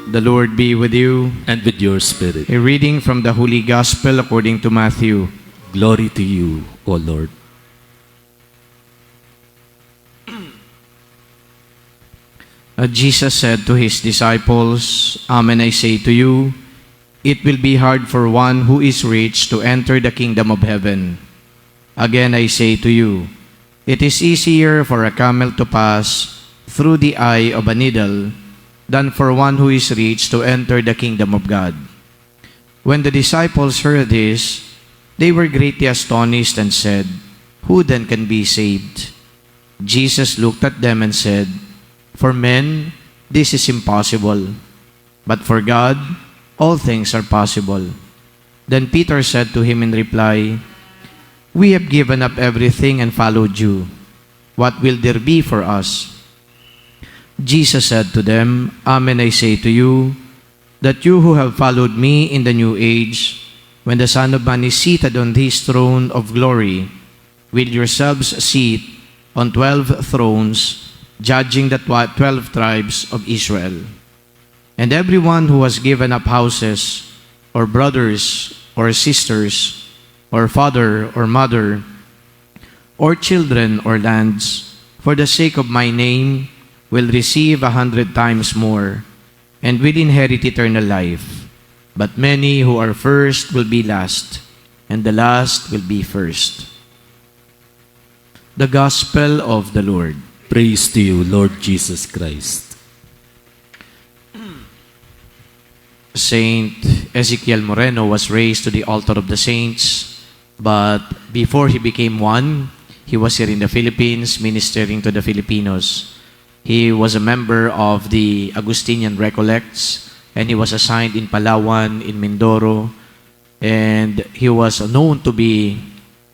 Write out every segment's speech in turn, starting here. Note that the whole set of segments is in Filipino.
The Lord be with you. and with your spirit. A reading from the Holy Gospel according to Matthew. Glory to you, O Lord. Jesus said to his disciples, Amen, I say to you, it will be hard for one who is rich to enter the kingdom of heaven. Again, I say to you, it is easier for a camel to pass through the eye of a needle than for one who is rich to enter the kingdom of God. When the disciples heard this, they were greatly astonished and said, Who then can be saved? Jesus looked at them and said, For men, this is impossible, but for God, all things are possible. Then Peter said to him in reply, We have given up everything and followed you. What will there be for us? Jesus said to them, Amen, I say to you, that you who have followed me in the new age, when the Son of Man is seated on his throne of glory, will yourselves sit on 12 thrones, judging the 12 tribes of Israel. And everyone who has given up houses, or brothers, or sisters, or father, or mother, or children, or lands, for the sake of my name, will receive 100 times more, and will inherit eternal life. But many who are first will be last, and the last will be first. The Gospel of the Lord. Praise to you, Lord Jesus Christ. Saint Ezekiel Moreno was raised to the altar of the saints, but before he became one, he was here in the Philippines ministering to the Filipinos. He was a member of the Agustinian Recollects, and he was assigned in Palawan, in Mindoro, and he was known to be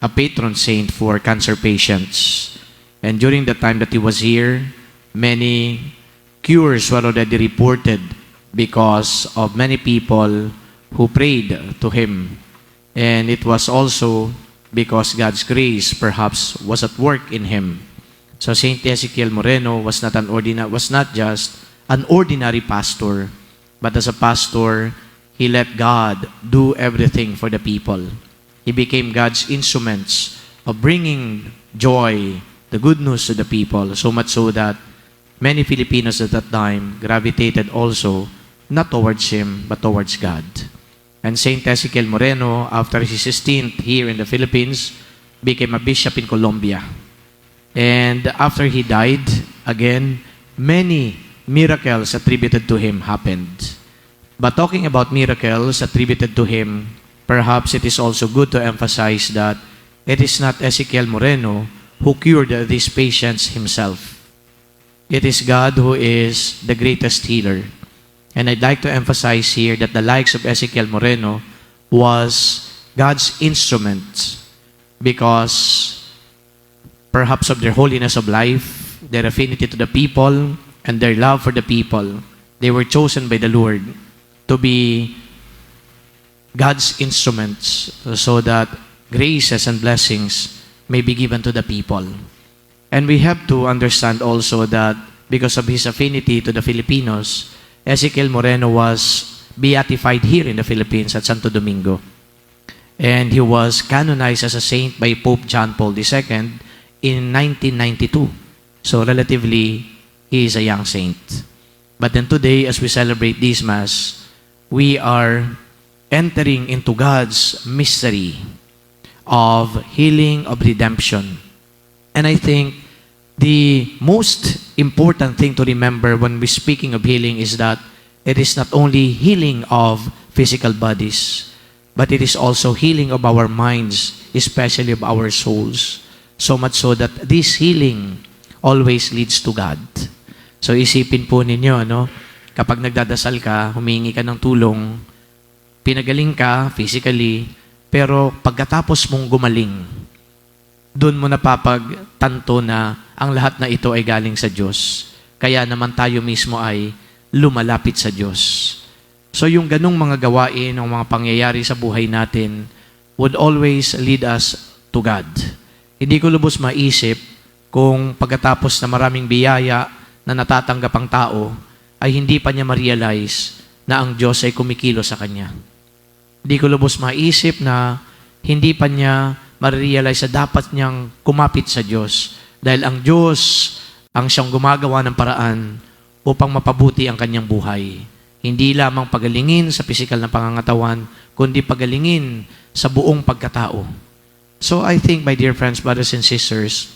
a patron saint for cancer patients. And during the time that he was here, many cures were already reported because of many people who prayed to him. And it was also because God's grace perhaps was at work in him. So Saint Ezekiel Moreno was not just an ordinary pastor, but as a pastor, he let God do everything for the people. He became God's instruments of bringing joy, the good news to the people, so much so that many Filipinos at that time gravitated also not towards him, but towards God. And Saint Ezekiel Moreno, after his stint here in the Philippines, became a bishop in Colombia. And after he died, again, many miracles attributed to him happened. But talking about miracles attributed to him, perhaps it is also good to emphasize that it is not Ezekiel Moreno who cured these patients himself. It is God who is the greatest healer. And I'd like to emphasize here that the likes of Ezekiel Moreno was God's instrument because perhaps of their holiness of life, their affinity to the people, and their love for the people, they were chosen by the Lord to be God's instruments so that graces and blessings may be given to the people. And we have to understand also that because of his affinity to the Filipinos, Ezekiel Moreno was beatified here in the Philippines at Santo Domingo. And he was canonized as a saint by Pope John Paul II in 1992. So relatively, he is a young saint. But then today, as we celebrate this Mass, we are entering into God's mystery of healing, of redemption. And I think the most important thing to remember when we're speaking of healing is that it is not only healing of physical bodies, but it is also healing of our minds, especially of our souls. So much so that this healing always leads to God. So isipin po ninyo, kapag nagdadasal ka, humingi ka ng tulong, pinagaling ka physically, pero pagkatapos mong gumaling, doon mo napapagtanto na ang lahat na ito ay galing sa Diyos. Kaya naman tayo mismo ay lumalapit sa Diyos. So yung ganong mga gawain, o mga pangyayari sa buhay natin would always lead us to God. Hindi ko lubos maisip kung pagkatapos na maraming biyaya na natatanggap ang tao, ay hindi pa niya ma-realize na ang Diyos ay kumikilo sa kanya. Hindi ko lubos maisip na hindi pa niya ma-realize na dapat niyang kumapit sa Diyos dahil ang Diyos ang siyang gumagawa ng paraan upang mapabuti ang kanyang buhay. Hindi lamang pagalingin sa pisikal na pangangatawan, kundi pagalingin sa buong pagkatao. So I think, my dear friends, brothers and sisters,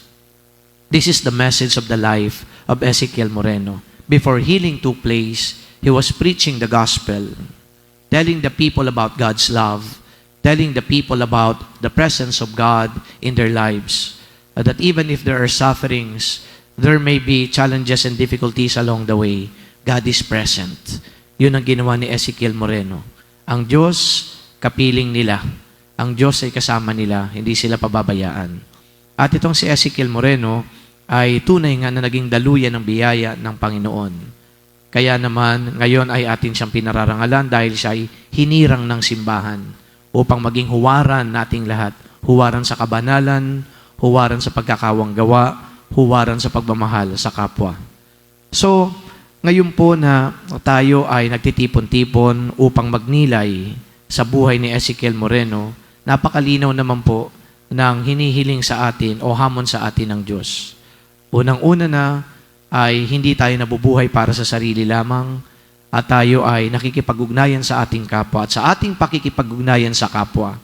this is the message of the life of Ezekiel Moreno. Before healing took place, he was preaching the gospel, telling the people about God's love, telling the people about the presence of God in their lives, that even if there are sufferings, there may be challenges and difficulties along the way, God is present. Yun ang ginawa ni Ezekiel Moreno. Ang Diyos, kapiling nila. Ang Diyos ay kasama nila, hindi sila pababayaan. At itong si Ezekiel Moreno ay tunay nga na naging daluyan ng biyaya ng Panginoon. Kaya naman, ngayon ay atin siyang pinararangalan dahil siya ay hinirang ng simbahan upang maging huwaran nating lahat. Huwaran sa kabanalan, huwaran sa pagkakawang gawa, huwaran sa pagmamahal sa kapwa. So, ngayon po na tayo ay nagtitipon-tipon upang magnilay sa buhay ni Ezekiel Moreno, napakalinaw naman po ng hinihiling sa atin o hamon sa atin ng Diyos. Unang-una na ay hindi tayo nabubuhay para sa sarili lamang at tayo ay nakikipag-ugnayan sa ating kapwa. At sa ating pakikipag-ugnayan sa kapwa,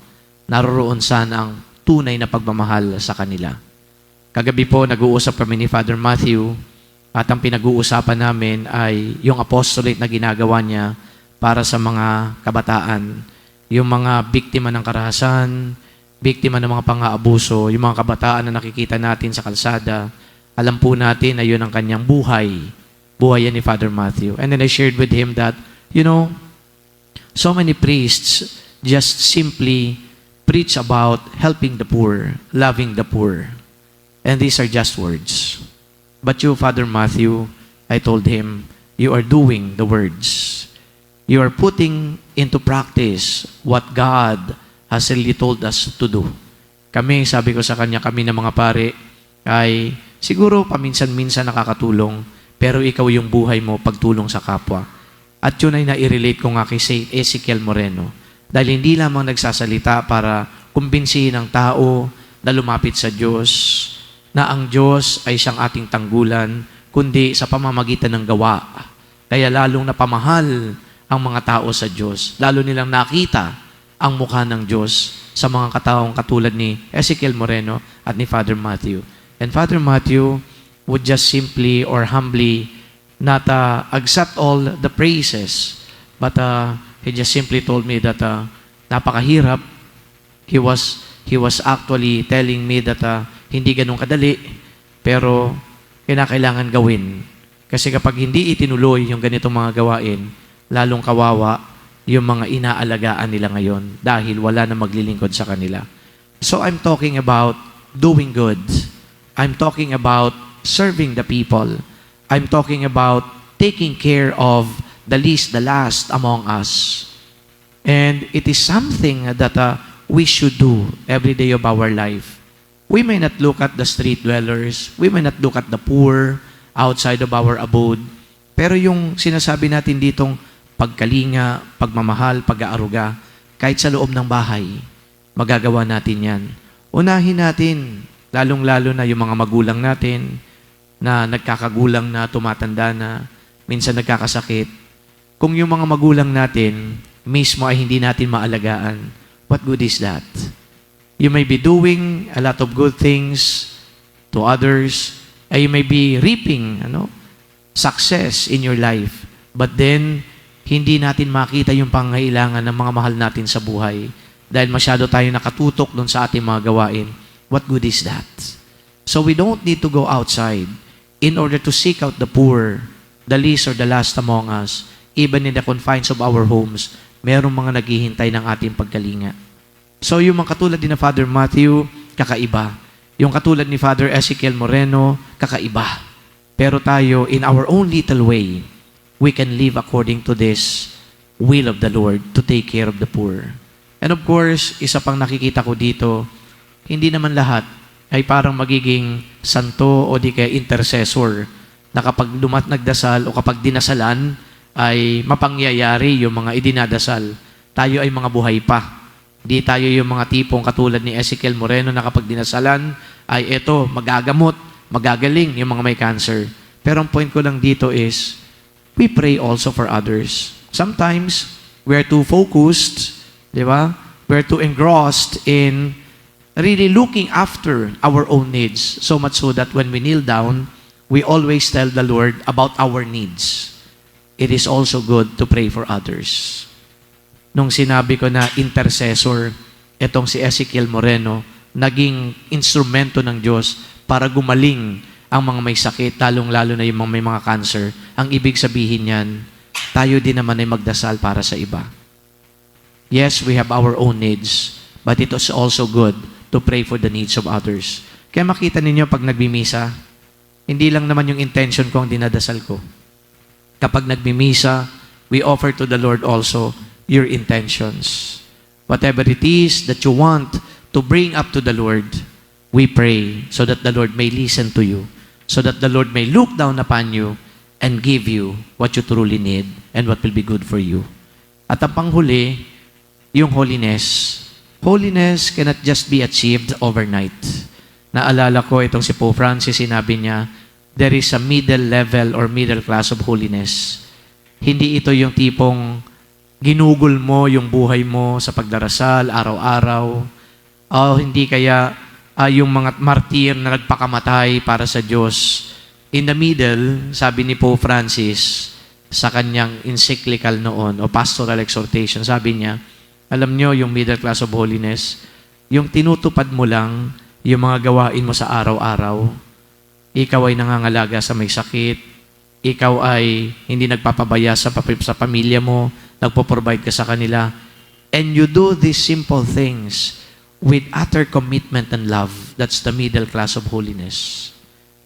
naroroon saan ang tunay na pagmamahal sa kanila. Kagabi po, nag-uusap kami ni Father Matthew at ang pinag-uusapan namin ay yung apostolate na ginagawa niya para sa mga kabataan, yung mga biktima ng karahasan, biktima ng mga pang-aabuso, yung mga kabataan na nakikita natin sa kalsada. Alam po natin na yun ang kanyang buhay. Buhay yan ni Father Matthew. And then I shared with him that, so many priests just simply preach about helping the poor, loving the poor. And these are just words. But you, Father Matthew, I told him, you are doing the words. You are putting into practice what God has really told us to do. Kami, sabi ko sa kanya, kami na mga pare, ay siguro paminsan-minsan nakakatulong, pero ikaw yung buhay mo pagtulong sa kapwa. At yun ay nai-relate ko nga kay Saint Ezekiel Moreno. Dahil hindi lamang nagsasalita para kumbinsihin ang tao na lumapit sa Diyos, na ang Diyos ay siyang ating tanggulan, kundi sa pamamagitan ng gawa. Kaya lalong napamahal ang mga tao sa Diyos. Lalo nilang nakita ang mukha ng Diyos sa mga kataong katulad ni Ezekiel Moreno at ni Father Matthew. And Father Matthew would just simply or humbly not accept all the praises, but he just simply told me that napakahirap. He was actually telling me that hindi ganun kadali, pero kinakailangan gawin. Kasi kapag hindi itinuloy yung ganitong mga gawain, lalong kawawa yung mga inaalagaan nila ngayon dahil wala na maglilingkod sa kanila. So I'm talking about doing good. I'm talking about serving the people. I'm talking about taking care of the least, the last among us. And it is something that we should do every day of our life. We may not look at the street dwellers. We may not look at the poor outside of our abode. Pero yung sinasabi natin ditong pagkalinga, pagmamahal, pag-aaruga, kahit sa loob ng bahay, magagawa natin yan. Unahin natin, lalong-lalo na yung mga magulang natin na nagkakagulang na, tumatanda na, minsan nagkakasakit. Kung yung mga magulang natin mismo ay hindi natin maalagaan, what good is that? You may be doing a lot of good things to others, and you may be reaping success in your life. But then, hindi natin makita yung pangangailangan ng mga mahal natin sa buhay dahil masyado tayo nakatutok doon sa ating mga gawain. What good is that? So we don't need to go outside in order to seek out the poor, the least or the last among us. Even in the confines of our homes, merong mga naghihintay ng ating pagkalinga. So yung mga katulad din na Father Matthew, kakaiba. Yung katulad ni Father Ezekiel Moreno, kakaiba. Pero tayo, in our own little way, we can live according to this will of the Lord to take care of the poor. And of course, isa pang nakikita ko dito, hindi naman lahat ay parang magiging santo o di kaya intercessor na kapag nagdasal o kapag dinasalan ay mapangyayari yung mga idinadasal. Tayo ay mga buhay pa. Di tayo yung mga tipong katulad ni Ezekiel Moreno na kapag dinasalan, ay eto, magagamot, magagaling yung mga may cancer. Pero ang point ko lang dito is, we pray also for others. Sometimes, we're too focused, di ba? We're too engrossed in really looking after our own needs. So much so that when we kneel down, we always tell the Lord about our needs. It is also good to pray for others. Nung sinabi ko na intercessor, itong si Ezekiel Moreno, naging instrumento ng Diyos para gumaling ang mga may sakit, lalong-lalo na yung mga may mga cancer. Ang ibig sabihin niyan, tayo din naman ay magdasal para sa iba. Yes, we have our own needs, but it is also good to pray for the needs of others. Kaya makita ninyo pag nagbimisa, hindi lang naman yung intention ko ang dinadasal ko. Kapag nagbimisa, we offer to the Lord also your intentions. Whatever it is that you want to bring up to the Lord, we pray so that the Lord may listen to you, so that the Lord may look down upon you and give you what you truly need and what will be good for you. At ang panghuli, yung holiness. Holiness cannot just be achieved overnight. Naalala ko itong si Pope Francis, sinabi niya, there is a middle level or middle class of holiness. Hindi ito yung tipong ginugol mo yung buhay mo sa pagdarasal, araw-araw. O hindi kaya yung mga martir na nagpakamatay para sa Diyos. In the middle, sabi ni Pope Francis sa kanyang encyclical noon o pastoral exhortation, sabi niya, alam nyo yung middle class of holiness, yung tinutupad mo lang yung mga gawain mo sa araw-araw. Ikaw ay nangangalaga sa may sakit. Ikaw ay hindi nagpapabaya sa pamilya mo. Nagpo-provide ka sa kanila. And you do these simple things with utter commitment and love. That's the middle class of holiness.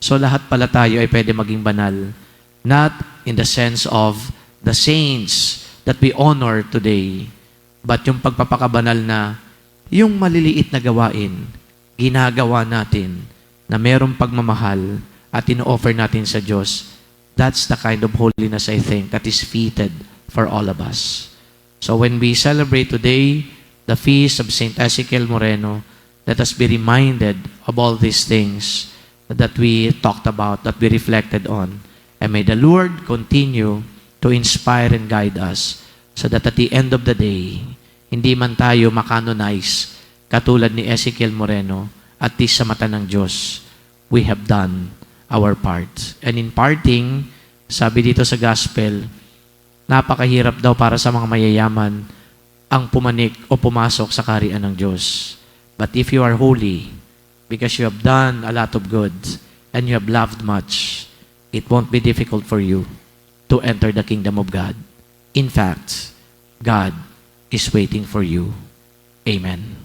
So lahat pala tayo ay pwede maging banal. Not in the sense of the saints that we honor today, but yung pagpapakabanal na yung maliliit na gawain, ginagawa natin na merong pagmamahal at ino-offer natin sa Diyos. That's the kind of holiness, I think, that is fitted for all of us. So when we celebrate today the feast of St. Ezekiel Moreno, let us be reminded of all these things that we talked about, that we reflected on. And may the Lord continue to inspire and guide us so that at the end of the day, hindi man tayo makanonize katulad ni Ezekiel Moreno, at least sa mata ng Diyos, we have done our part. And in parting, sabi dito sa gospel, napakahirap daw para sa mga mayayaman ang pumanik o pumasok sa kaharian ng Diyos. But if you are holy, because you have done a lot of good, and you have loved much, it won't be difficult for you to enter the kingdom of God. In fact, God is waiting for you. Amen.